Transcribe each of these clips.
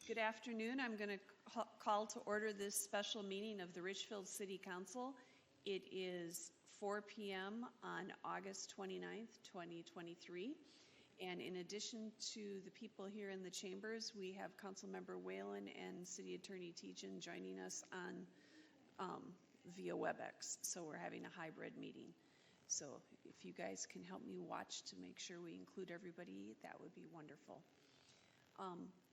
Good afternoon. I'm going to call to order this special meeting of the Richfield City Council. It is 4 p.m. on August 29th, 2023. And in addition to the people here in the chambers, we have Councilmember Whalen and City Attorney Tejan joining us on via WebEx. So we're having a hybrid meeting. So if you guys can help me watch to make sure we include everybody, that would be wonderful.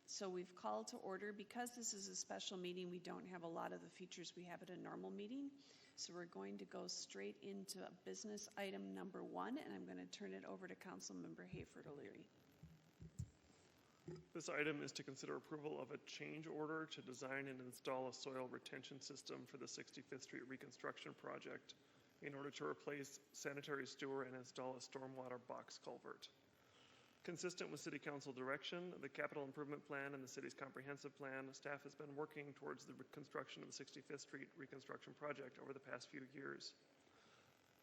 So we've called to order. Because this is a special meeting, we don't have a lot of the features we have at a normal meeting. So we're going to go straight into business item number 1, and I'm going to turn it over to Councilmember Hayford O'Leary. This item is to consider approval of a change order to design and install a soil retention system for the 65th Street reconstruction project in order to replace sanitary sewer and install a stormwater box culvert. Consistent with City Council direction, the capital improvement plan and the city's comprehensive plan, staff has been working towards the construction of the 65th Street reconstruction project over the past few years.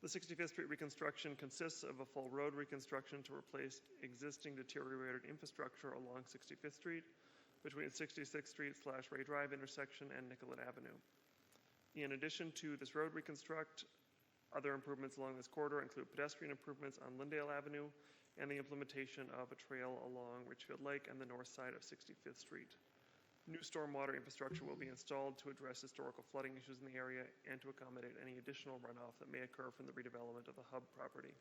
The 65th Street reconstruction consists of a full road reconstruction to replace existing deteriorated infrastructure along 65th Street between 66th Street / Ray Drive intersection and Nicollet Avenue. In addition to this road reconstruct, other improvements along this corridor include pedestrian improvements on Lyndale Avenue and the implementation of a trail along Richfield Lake and the north side of 65th Street. New stormwater infrastructure will be installed to address historical flooding issues in the area and to accommodate any additional runoff that may occur from the redevelopment of the hub property.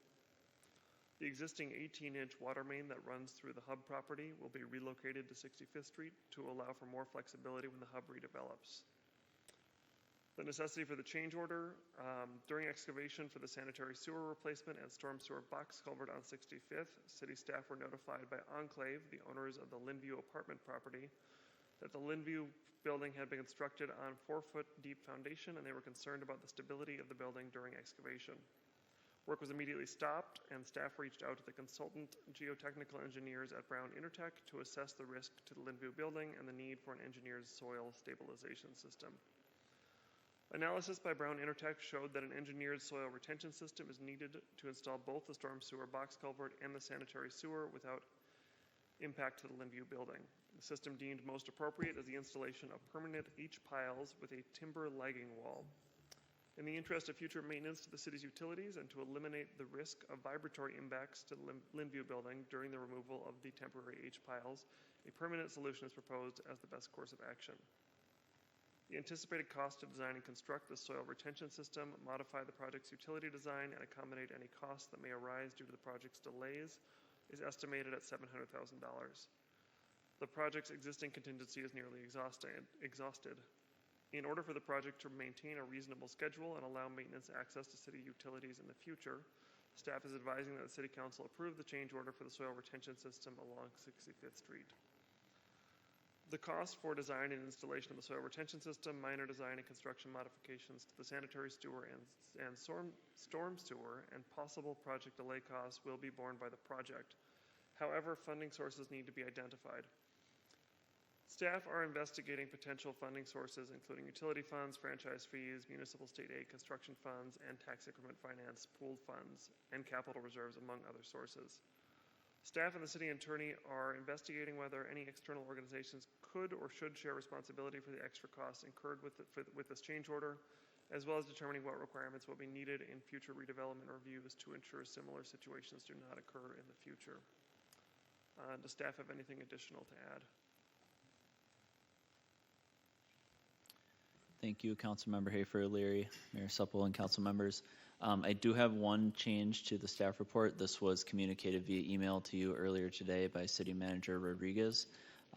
The existing 18-inch water main that runs through the hub property will be relocated to 65th Street to allow for more flexibility when the hub redevelops. The necessity for the change order, during excavation for the sanitary sewer replacement and storm sewer box culvert on 65th, city staff were notified by Enclave, the owners of the Linview apartment property, that the Linview building had been constructed on 4-foot deep foundation and they were concerned about the stability of the building during excavation. Work was immediately stopped and staff reached out to the consultant geotechnical engineers at Brown Intertech to assess the risk to the Linview building and the need for an engineered soil stabilization system. Analysis by Brown Intertech showed that an engineered soil retention system is needed to install both the storm sewer box culvert and the sanitary sewer without impact to the Linview building. The system deemed most appropriate is the installation of permanent H piles with a timber lagging wall. In the interest of future maintenance to the city's utilities and to eliminate the risk of vibratory impacts to the Linview building during the removal of the temporary H piles, a permanent solution is proposed as the best course of action. The anticipated cost to design and construct the soil retention system, modify the project's utility design, and accommodate any costs that may arise due to the project's delays is estimated at $700,000. The project's existing contingency is nearly exhausted. In order for the project to maintain a reasonable schedule and allow maintenance access to city utilities in the future, staff is advising that the City Council approve the change order for the soil retention system along 65th Street. The cost for design and installation of the soil retention system, minor design and construction modifications to the sanitary sewer and storm sewer, and possible project delay costs will be borne by the project. However, funding sources need to be identified. Staff are investigating potential funding sources, including utility funds, franchise fees, municipal state aid, construction funds, and tax increment finance, pooled funds, and capital reserves, among other sources. Staff and the city attorney are investigating whether any external organizations could or should share responsibility for the extra costs incurred with this change order, as well as determining what requirements will be needed in future redevelopment reviews to ensure similar situations do not occur in the future. Does staff have anything additional to add? Thank you, Councilmember Hayford O'Leary, Mayor Supple, and council members. I do have one change to the staff report. This was communicated via email to you earlier today by City Manager Rodriguez.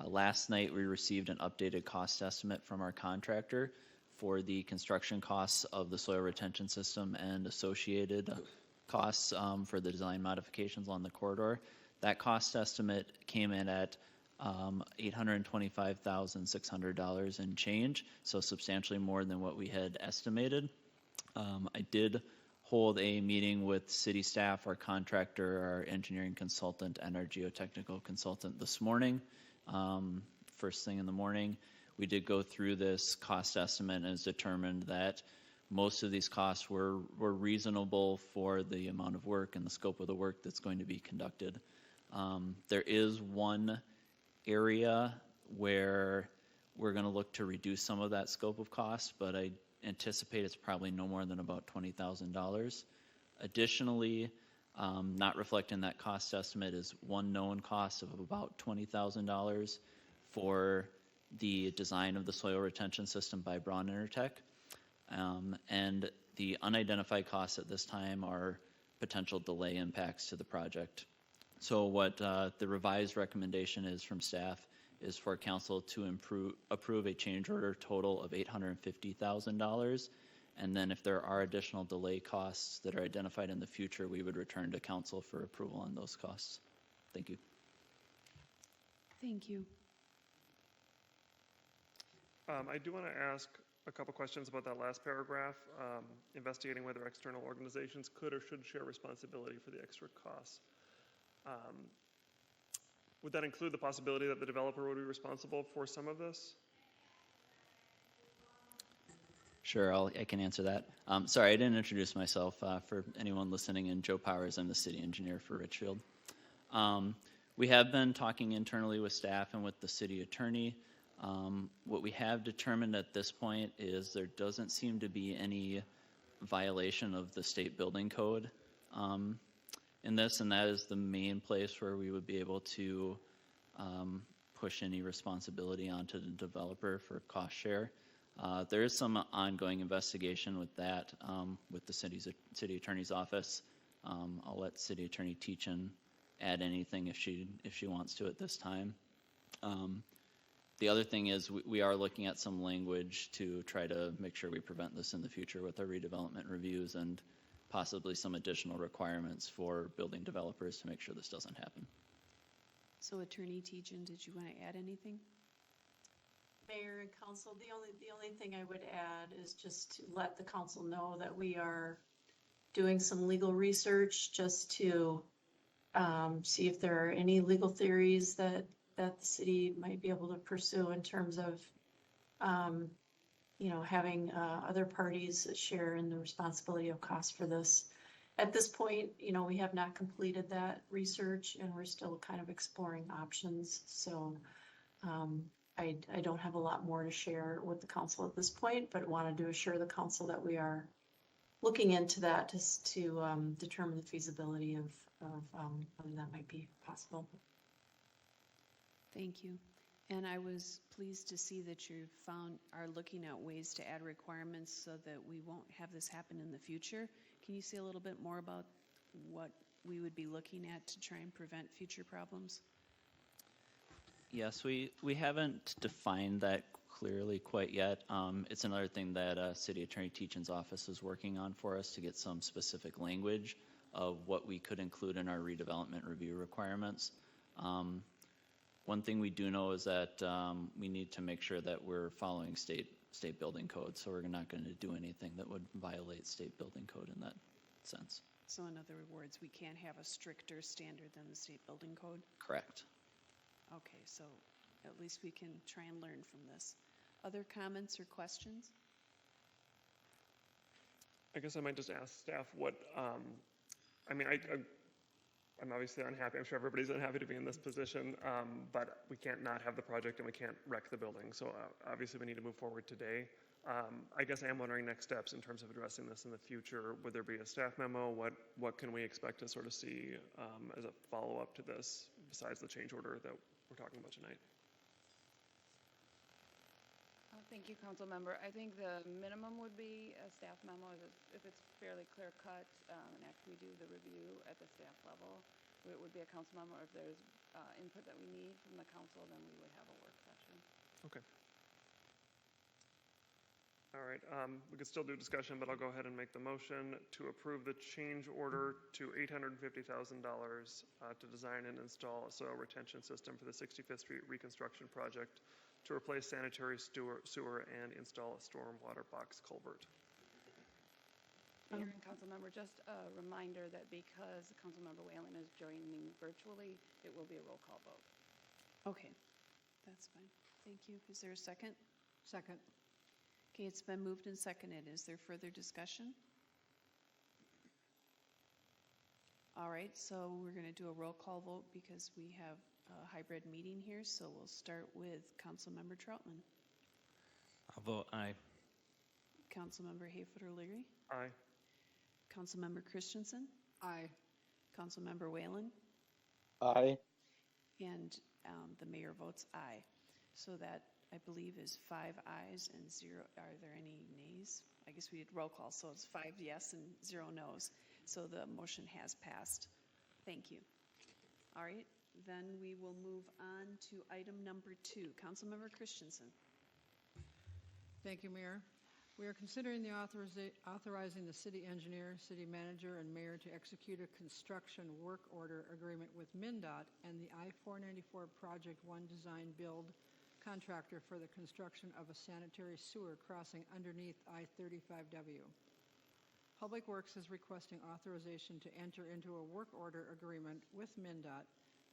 Last night, we received an updated cost estimate from our contractor for the construction costs of the soil retention system and associated costs for the design modifications along the corridor. That cost estimate came in at $825,600 and change, so substantially more than what we had estimated. I did hold a meeting with city staff, our contractor, our engineering consultant, and our geotechnical consultant this morning. First thing in the morning, we did go through this cost estimate and it's determined that most of these costs were reasonable for the amount of work and the scope of the work that's going to be conducted. There is one area where we're going to look to reduce some of that scope of cost, but I anticipate it's probably no more than about $20,000. Additionally, not reflecting that cost estimate is one known cost of about $20,000 for the design of the soil retention system by Braun Intertech. And the unidentified costs at this time are potential delay impacts to the project. So what the revised recommendation is from staff is for council to approve a change order total of $850,000. And then if there are additional delay costs that are identified in the future, we would return to council for approval on those costs. Thank you. Thank you. I do want to ask a couple questions about that last paragraph, investigating whether external organizations could or should share responsibility for the extra costs. Would that include the possibility that the developer would be responsible for some of this? Sure, I can answer that. Sorry, I didn't introduce myself. For anyone listening, and Joe Powers, I'm the city engineer for Richfield. We have been talking internally with staff and with the city attorney. What we have determined at this point is there doesn't seem to be any violation of the state building code in this, and that is the main place where we would be able to push any responsibility onto the developer for cost share. There is some ongoing investigation with that with the city attorney's office. I'll let City Attorney Teachin add anything if she wants to at this time. The other thing is we are looking at some language to try to make sure we prevent this in the future with our redevelopment reviews and possibly some additional requirements for building developers to make sure this doesn't happen. So Attorney Teachin, did you want to add anything? Mayor and council, the only thing I would add is just to let the council know that we are doing some legal research just to see if there are any legal theories that the city might be able to pursue in terms of, having other parties share in the responsibility of cost for this. At this point, we have not completed that research and we're still kind of exploring options. So I don't have a lot more to share with the council at this point, but wanted to assure the council that we are looking into that to determine the feasibility of whether that might be possible. Thank you. And I was pleased to see that you are looking at ways to add requirements so that we won't have this happen in the future. Can you say a little bit more about what we would be looking at to try and prevent future problems? Yes, we haven't defined that clearly quite yet. It's another thing that City Attorney Teachin's office is working on for us to get some specific language of what we could include in our redevelopment review requirements. One thing we do know is that we need to make sure that we're following state building code, so we're not going to do anything that would violate state building code in that sense. So in other words, we can't have a stricter standard than the state building code? Correct. Okay, so at least we can try and learn from this. Other comments or questions? I guess I might just ask staff what, I'm obviously unhappy. I'm sure everybody's unhappy to be in this position, but we can't not have the project and we can't wreck the building. So obviously we need to move forward today. I guess I am wondering next steps in terms of addressing this in the future. Would there be a staff memo? What can we expect to sort of see as a follow-up to this besides the change order that we're talking about tonight? Thank you, council member. I think the minimum would be a staff memo if it's fairly clear cut, and after we do the review at the staff level, it would be a council memo. If there's input that we need from the council, then we would have a work session. Okay. All right, we could still do discussion, but I'll go ahead and make the motion to approve the change order to $850,000 to design and install a soil retention system for the 65th Street reconstruction project to replace sanitary sewer and install a stormwater box culvert. Mayor and council member, just a reminder that because council member Whalen is joining virtually, it will be a roll call vote. Okay, that's fine. Thank you. Is there a second? Second. Okay, it's been moved and seconded. Is there further discussion? All right, so we're going to do a roll call vote because we have a hybrid meeting here, so we'll start with Councilmember Troutman. I'll vote aye. Councilmember Hayfoot Leary, Aye. Councilmember Christensen, Aye. Councilmember Whalen, Aye. and the mayor votes aye. So that, I believe, is 5 ayes and 0. Are there any nays? I guess we did roll call, so it's 5 yes and 0 no's. So the motion has passed. Thank you. All right, then we will move on to item number 2. Councilmember Christensen. Thank you, Mayor. We are considering the authorizing the city engineer, city manager, and mayor to execute a construction work order agreement with MnDOT and the I-494 Project 1 design build contractor for the construction of a sanitary sewer crossing underneath I-35W. Public Works is requesting authorization to enter into a work order agreement with MnDOT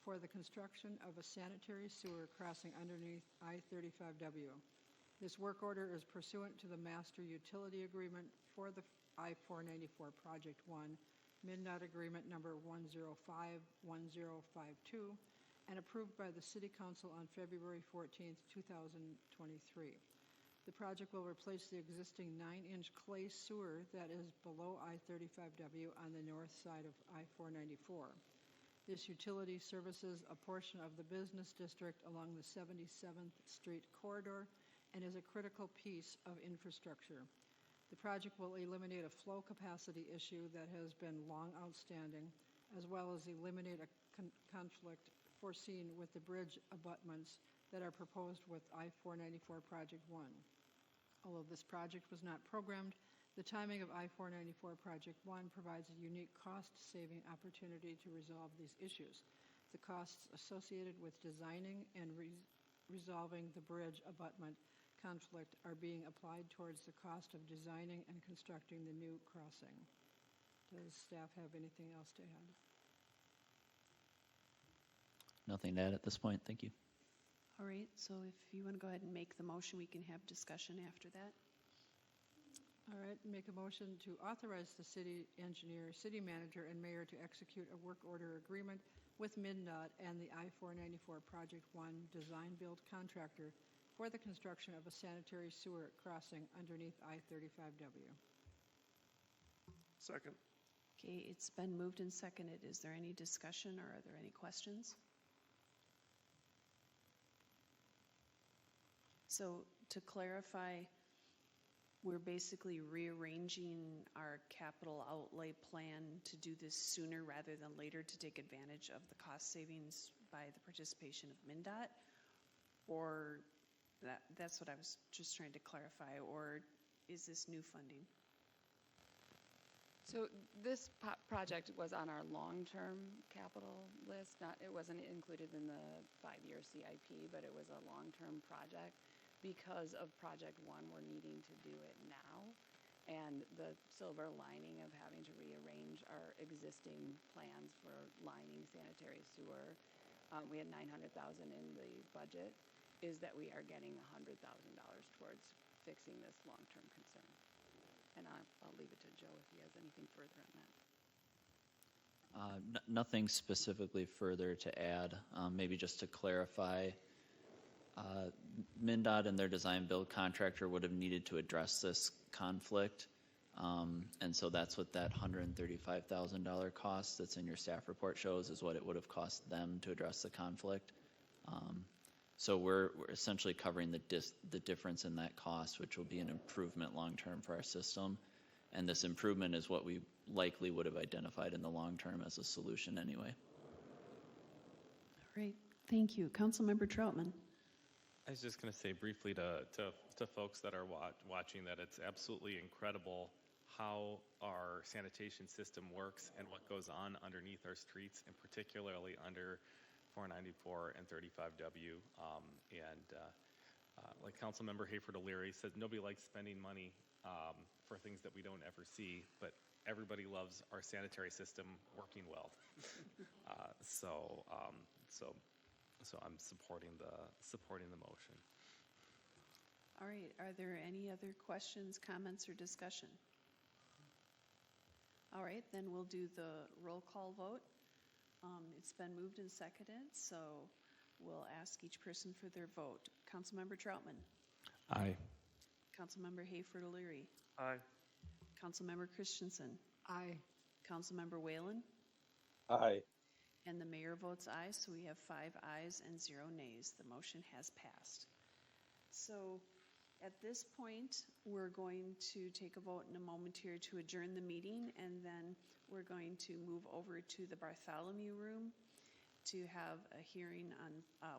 for the construction of a sanitary sewer crossing underneath I-35W. This work order is pursuant to the Master Utility Agreement for the I-494 Project 1, MnDOT Agreement Number 1051052, and approved by the City Council on February 14, 2023. The project will replace the existing 9-inch clay sewer that is below I-35W on the north side of I-494. This utility services a portion of the business district along the 77th Street corridor and is a critical piece of infrastructure. The project will eliminate a flow capacity issue that has been long outstanding, as well as eliminate a conflict foreseen with the bridge abutments that are proposed with I-494 Project 1. Although this project was not programmed, the timing of I-494 Project 1 provides a unique cost-saving opportunity to resolve these issues. The costs associated with designing and resolving the bridge abutment conflict are being applied towards the cost of designing and constructing the new crossing. Does staff have anything else to add? Nothing to add at this point. Thank you. All right, so if you want to go ahead and make the motion, we can have discussion after that. All right, make a motion to authorize the city engineer, city manager, and mayor to execute a work order agreement with MnDOT and the I-494 Project 1 design build contractor for the construction of a sanitary sewer crossing underneath I-35W. Second. Okay, it's been moved and seconded. Is there any discussion or are there any questions? So to clarify, we're basically rearranging our capital outlay plan to do this sooner rather than later to take advantage of the cost savings by the participation of MnDOT? Or that's what I was just trying to clarify, or is this new funding? So this project was on our long-term capital list. It wasn't included in the 5-year CIP, but it was a long-term project. Because of Project 1, we're needing to do it now. And the silver lining of having to rearrange our existing plans for lining sanitary sewer, we had $900,000 in the budget, is that we are getting $100,000 towards fixing this long-term concern. And I'll leave it to Joe if he has anything further on that. Nothing specifically further to add. Maybe just to clarify, MnDOT and their design build contractor would have needed to address this conflict. And so that's what that $135,000 cost that's in your staff report shows, is what it would have cost them to address the conflict. So we're essentially covering the difference in that cost, which will be an improvement long-term for our system. And this improvement is what we likely would have identified in the long term as a solution anyway. All right, thank you. Councilmember Troutman. I was just going to say briefly to folks that are watching that it's absolutely incredible how our sanitation system works and what goes on underneath our streets, and particularly under 494 and 35W. Like Councilmember Hayfoot Leary said, nobody likes spending money for things that we don't ever see, but everybody loves our sanitary system working well. So I'm supporting the motion. All right, are there any other questions, comments, or discussion? All right, then we'll do the roll call vote. It's been moved and seconded, so We'll ask each person for their vote. Councilmember Troutman. Aye. Councilmember Hayford O'Leary. Aye. Councilmember Christensen. Aye. Councilmember Whalen. Aye. And the mayor votes aye, so we have 5 ayes and 0 nays. The motion has passed. So at this point, we're going to take a vote in a moment here to adjourn the meeting, and then we're going to move over to the Bartholomew Room to have a hearing on,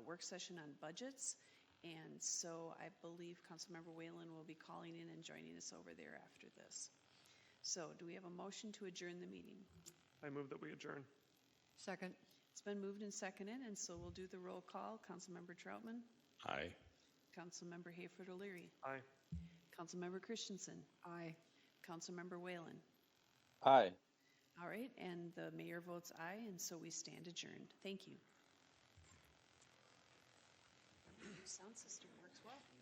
work session on budgets. And so I believe Councilmember Whalen will be calling in and joining us over there after this. So do we have a motion to adjourn the meeting? I move that we adjourn. Second. It's been moved and seconded, and so we'll do the roll call. Councilmember Troutman. Aye. Councilmember Hayford O'Leary. Aye. Councilmember Christensen. Aye. Councilmember Whalen. Aye. All right, and the mayor votes aye, and so we stand adjourned. Thank you. Sound system works well.